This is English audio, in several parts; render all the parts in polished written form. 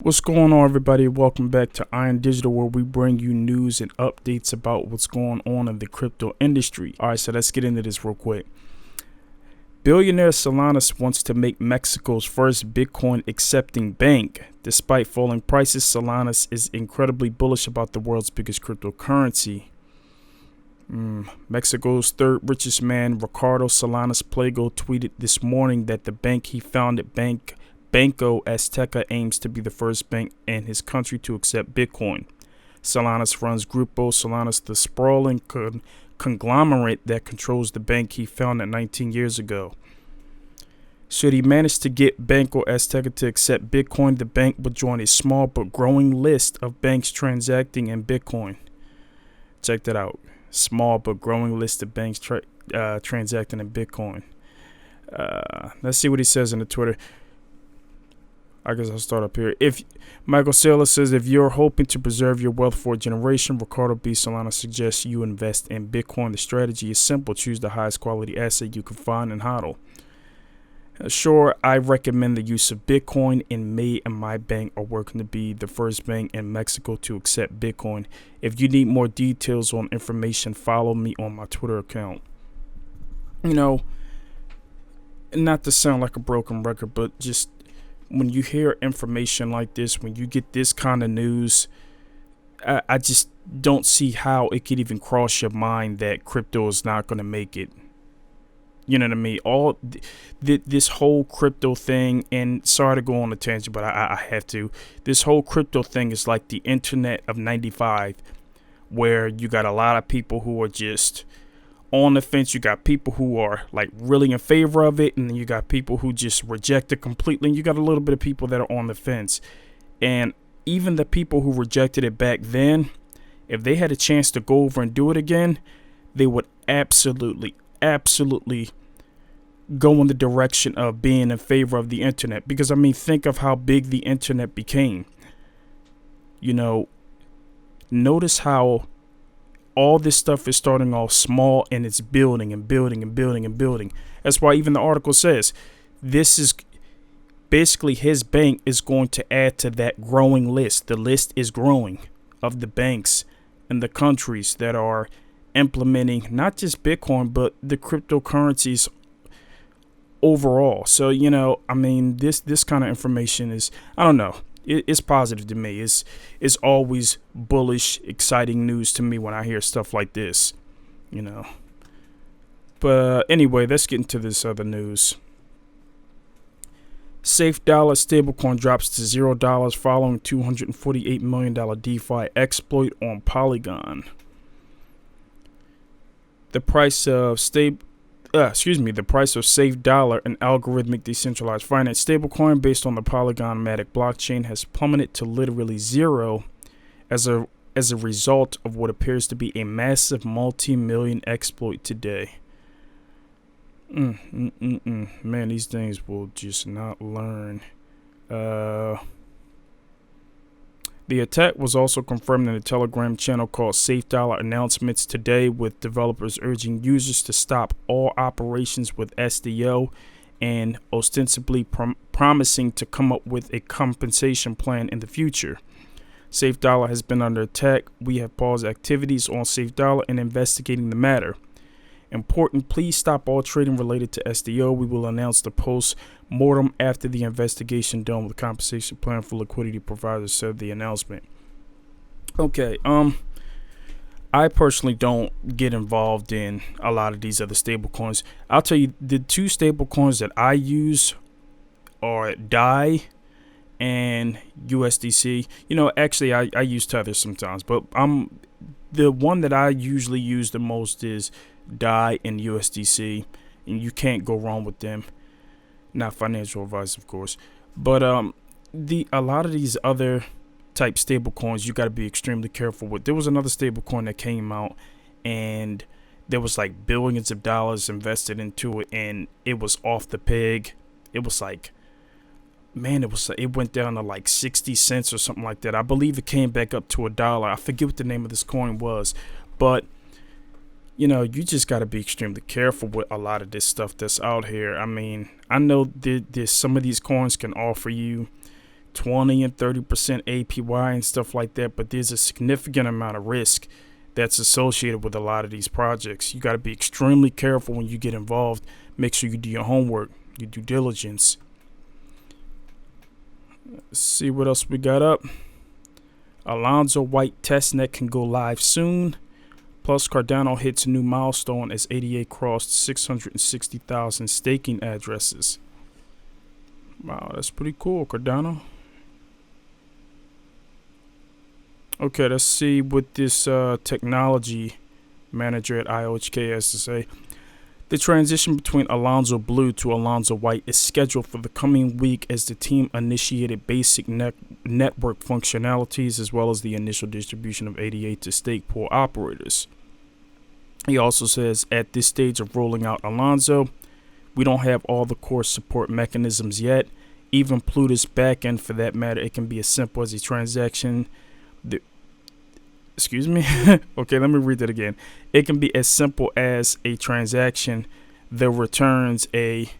What's going on, everybody? Welcome back to Iron Digital, where we bring you news and updates about what's going on in the crypto industry. All right, so let's get into this real quick. Billionaire Solanas wants to make Mexico's first Bitcoin accepting bank. Despite falling prices, Solanas is incredibly bullish about the world's biggest cryptocurrency. Mexico's third richest man, Ricardo Solanas Pliego, tweeted this morning that the bank he founded, Banco Azteca, aims to be the first bank in his country to accept Bitcoin. Solanas runs Grupo Solanas, the sprawling conglomerate that controls the bank he founded 19 years ago. Should he manage to get Banco Azteca to accept Bitcoin, the bank would join a small but growing list of banks transacting in Bitcoin. Check that out. Small but growing list of banks transacting in Bitcoin. Let's see what he says in the Twitter. I guess I'll start up here. If Michael Saylor says, if you're hoping to preserve your wealth for a generation, Ricardo B. Solana suggests you invest in Bitcoin. The strategy is simple. Choose the highest quality asset you can find and hodl. Sure, I recommend the use of Bitcoin. In May, and my bank are working to be the first bank in Mexico to accept Bitcoin. If you need more details on information, follow me on my Twitter account. You know, not to sound like a broken record, but just when you hear information like this, when you get this kind of news, I just don't see how it could even cross your mind that crypto is not going to make it. You know what I mean? This whole crypto thing, and sorry to go on a tangent, but I have to. This whole crypto thing is like the internet of 95, where you got a lot of people who are just on the fence. You got people who are like really in favor of it, and then you got people who just reject it completely, and you got a little bit of people that are on the fence. And even the people who rejected it back then, if they had a chance to go over and do it again, they would absolutely go in the direction of being in favor of the internet. Because I mean, think of how big the internet became. You know, notice how all this stuff is starting off small, and it's building and building and building and building. That's why even the article says this is basically his bank is going to add to that growing list. The list is growing of the banks and the countries that are implementing not just Bitcoin, but the cryptocurrencies overall. So, you know, I mean, this kind of information is, I don't know, it's positive to me. It's always bullish, exciting news to me when I hear stuff like this, you know. But anyway, let's get into this other news. Safe Dollar stablecoin drops to $0 following $248 million DeFi exploit on Polygon. The price of the price of Safe Dollar, an algorithmic decentralized finance stablecoin based on the Polygon Matic blockchain, has plummeted to literally zero as a result of what appears to be a massive multi-million exploit today. Man, these things will just not learn. The attack was also confirmed in a Telegram channel called Safe Dollar Announcements today, with developers urging users to stop all operations with SDO and ostensibly promising to come up with a compensation plan in the future. Safe Dollar has been under attack. We have paused activities on Safe Dollar and investigating the matter. Important, please stop all trading related to SDO. We will announce the post-mortem after the investigation done with compensation plan for liquidity providers, said the announcement. Okay, I personally don't get involved in a lot of these other stable coins. I'll tell you, the two stable coins that I use are DAI and USDC. You know, actually, I use Tether sometimes, but the one that I usually use the most is DAI and USDC, and you can't go wrong with them. Not financial advice, of course, but a lot of these other type stable coins you got to be extremely careful with. There was another stable coin that came out, and there was like billions of dollars invested into it, and it was off the peg. It was like, man, it went down to like 60 cents or something like that. I believe it came back up to $1. I forget what the name of this coin was, but you know, you just got to be extremely careful with a lot of this stuff that's out here. I mean, I know there's some of these coins can offer you 20 and 30% APY and stuff like that, but there's a significant amount of risk that's associated with a lot of these projects. You got to be extremely careful when you get involved. Make sure you do your homework, your due diligence. Let's see what else we got up. Alonzo White testnet can go live soon. Plus, Cardano hits a new milestone as ADA crossed 660,000 staking addresses. Wow, that's pretty cool, Cardano. Okay, let's see what this technology manager at IOHK has to say. The transition between Alonzo Blue to Alonzo White is scheduled for the coming week as the team initiated basic network functionalities as well as the initial distribution of ADA to stake pool operators. He also says, at this stage of rolling out Alonzo, we don't have all the core support mechanisms yet. Even Pluto's backend, for that matter, it can be as simple as a transaction. Excuse me. Okay, let me read that again. It can be as simple as a transaction that returns a,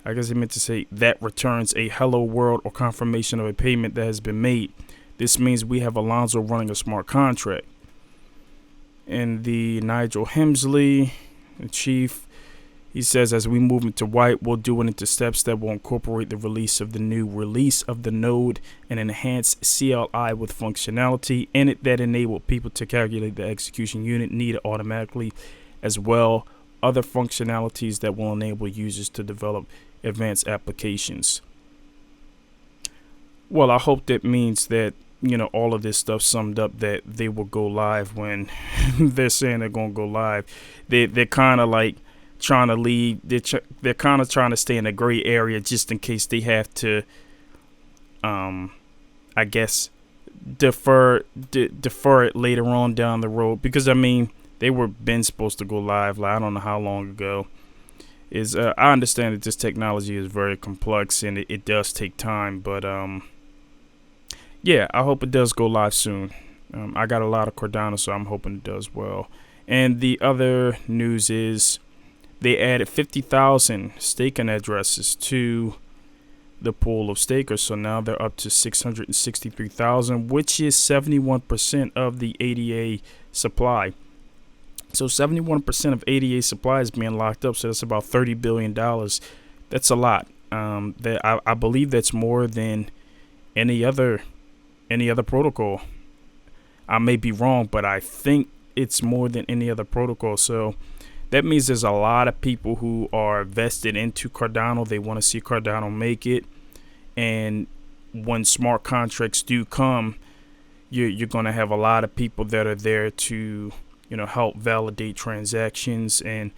I guess I meant to say that returns a hello world or confirmation of a payment that has been made. This means we have Alonzo running a smart contract. And the Nigel Hemsley, the chief, he says, as we move into White, we'll do it into steps that will incorporate the release of the node and enhance CLI with functionality in it that enable people to calculate the execution unit needed automatically, as well other functionalities that will enable users to develop advanced applications. Well, I hope that means that, you know, all of this stuff summed up that they will go live when they're saying they're going to go live. They're kind of like trying to leave. They're kind of trying to stay in a gray area just in case they have to, I guess, defer it later on down the road. Because I mean, they were been supposed to go live. Like, I don't know how long ago. I understand that this technology is very complex and it does take time, but yeah, I hope it does go live soon. I got a lot of Cardano, so I'm hoping it does well. And the other news is they added 50,000 staking addresses to the pool of stakers. So now they're up to 663,000, which is 71% of the ADA supply. So 71% of ADA supply is being locked up. So that's about $30 billion. That's a lot. I believe that's more than any other protocol. I may be wrong, but I think it's more than any other protocol. So that means there's a lot of people who are vested into Cardano. They want to see Cardano make it. And when smart contracts do come, you're going to have a lot of people that are there to, you know, help validate transactions. And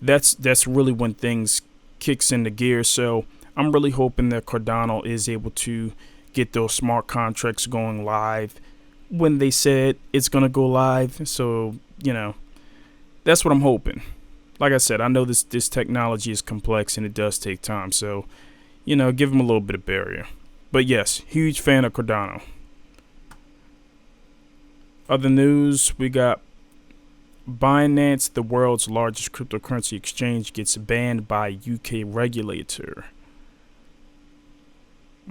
that's really when things kicks into gear. So I'm really hoping that Cardano is able to get those smart contracts going live when they said it's going to go live. So, you know, that's what I'm hoping. Like I said, I know this technology is complex and it does take time. So, you know, give them a little bit of barrier. But yes, huge fan of Cardano. Other news, we got Binance, the world's largest cryptocurrency exchange, gets banned by UK regulator.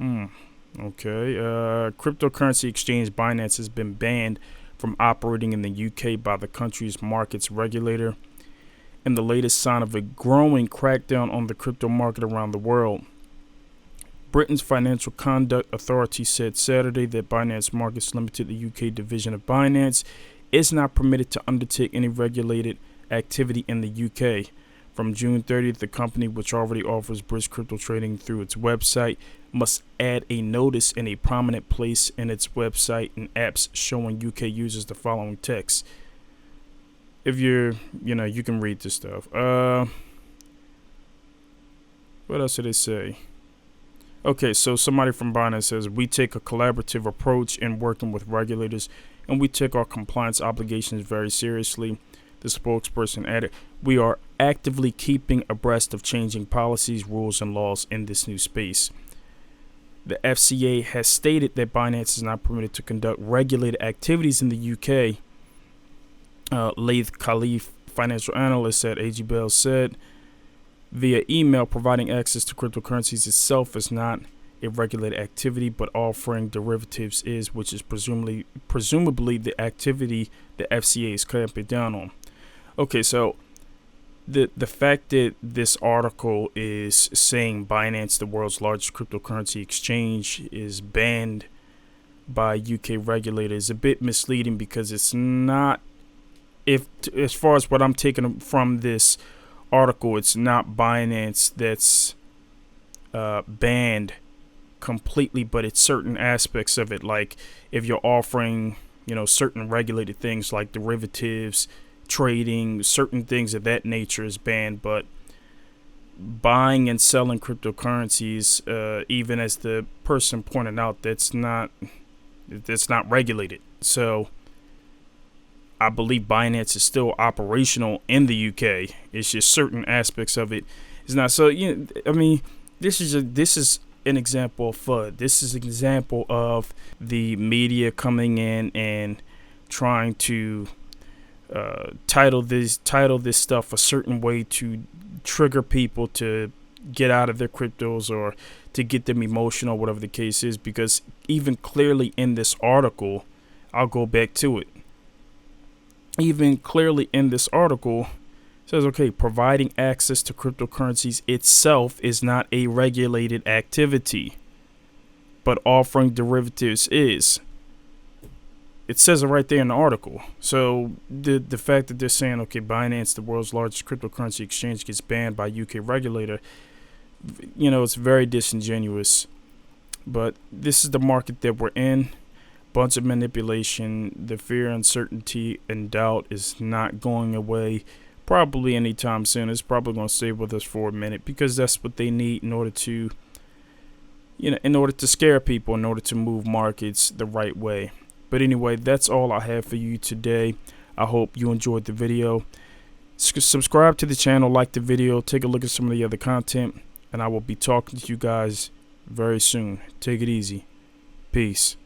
Okay. Cryptocurrency exchange Binance has been banned from operating in the UK by the country's markets regulator, in the latest sign of a growing crackdown on the crypto market around the world. Britain's Financial Conduct Authority said Saturday that Binance Markets Limited, the UK division of Binance, is not permitted to undertake any regulated activity in the UK. From June 30th, the company, which already offers brisk crypto trading through its website, must add a notice in a prominent place in its website and apps showing UK users the following text. If you can read this stuff. What else did they say? Okay, so somebody from Binance says, we take a collaborative approach in working with regulators, and we take our compliance obligations very seriously. The spokesperson added, we are actively keeping abreast of changing policies, rules, and laws in this new space. The FCA has stated that Binance is not permitted to conduct regulated activities in the UK. Laith Khalif, financial analyst at AG Bell, said via email, providing access to cryptocurrencies itself is not a regulated activity, but offering derivatives is, which is presumably the activity the FCA is clamping down on. Okay, so the fact that this article is saying Binance, the world's largest cryptocurrency exchange, is banned by UK regulators is a bit misleading, because it's not, as far as what I'm taking from this article, it's not Binance that's banned completely, but it's certain aspects of it. Like if you're offering, certain regulated things like derivatives, trading, certain things of that nature is banned, but buying and selling cryptocurrencies, even as the person pointed out, that's not regulated. So I believe Binance is still operational in the UK. It's just certain aspects of it is not. So this is an example of FUD. This is an example of the media coming in and trying to title this stuff a certain way to trigger people to get out of their cryptos or to get them emotional, whatever the case is. Because even clearly in this article, I'll go back to it. Even clearly in this article, it says, okay, providing access to cryptocurrencies itself is not a regulated activity, but offering derivatives is. It says it right there in the article. So the fact that they're saying, okay, Binance, the world's largest cryptocurrency exchange, gets banned by UK regulator, it's very disingenuous. But this is the market that we're in. Bunch of manipulation. The fear, uncertainty, and doubt is not going away probably anytime soon. It's probably going to stay with us for a minute, because that's what they need in order to, in order to scare people, in order to move markets the right way. But anyway, that's all I have for you today. I hope you enjoyed the video. Subscribe to the channel, like the video, take a look at some of the other content, and I will be talking to you guys very soon. Take it easy. Peace.